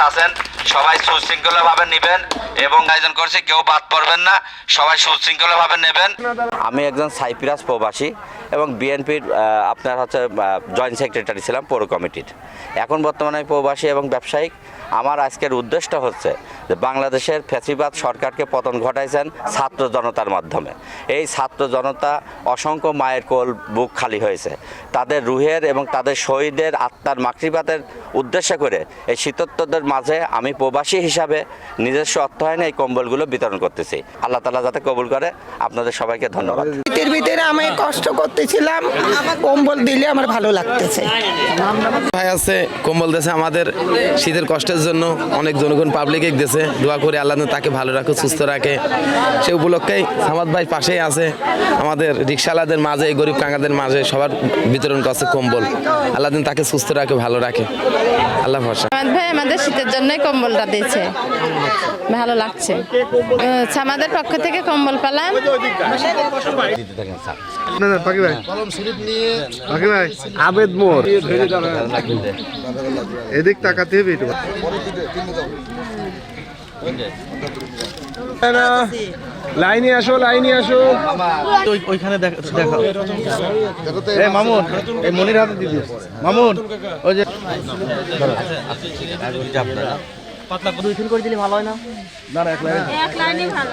আছেন সবাই সুশৃঙ্খলভাবে নেবেন এবং আয়োজন করছি, কেউ বাদ পড়বেন না, সবাই সুশৃঙ্খলভাবে নেবেন। আমি একজন সাইপ্রাস প্রবাসী এবং বিএনপির আপনার হচ্ছে জয়েন্ট সেক্রেটারি ছিলাম পৌর কমিটির। এখন বর্তমানে আমি প্রবাসী এবং ব্যবসায়িক। আমার আজকের উদ্দেশ্যটা হচ্ছে যে বাংলাদেশের ফ্যাসিবাদ সরকারকে পতন ঘটাইছেন ছাত্র জনতার মাধ্যমে। এই ছাত্র জনতা অসংখ্য মায়ের কোল বুক খালি হয়েছে, তাদের রুহের এবং তাদের শহীদের আত্মার মাতৃপাতের উদ্দেশ্য করে এই শীতোত্তরদের মাঝে আমি প্রবাসী হিসাবে নিজস্ব অর্থায়নে এই কম্বলগুলো বিতরণ করতেছি। আল্লাহ তাআলা যাতে কবুল করে। আপনাদের সবাইকে ধন্যবাদ। শীতের ভিতরে আমি কষ্ট করতেছিলাম, কম্বল দিলে আমার ভালো লাগতেছে। ভাই আছে কম্বল দেশে আমাদের শীতের কষ্টের জন্য অনেক জনগণ পাবলিক দেশে দোয়া করে আল্লাহ তাকে ভালো রাখে, সুস্থ রাখে। সে উপলক্ষেই সামাদ ভাই পাশেই আছে, আমাদের রিক্সাওয়ালাদের মাঝে, গরিব কাঙ্গাদের মাঝে সবার বিতরণ করছে কম্বল। আল্লাহ তাকে সুস্থ রাখে, ভালো রাখে। আল্লাহ ভরসা। সামাদ ভাই আমাদের শীতের জন্যই কম্বলটা দিয়েছে, ভালো লাগছে। আমাদের পক্ষ থেকে কম্বল পেলাম। আবেদ মোর এদিক তাকাতে হবে একটু। লাইনে আসো, লাইনে আসো। ওইখানে দেখো এই মামুন, এই মনির হাতে দিদি মামুন, ওই যে পাতলা করে দিলে ভালো হয় না? না, এক লাইনে ভালো।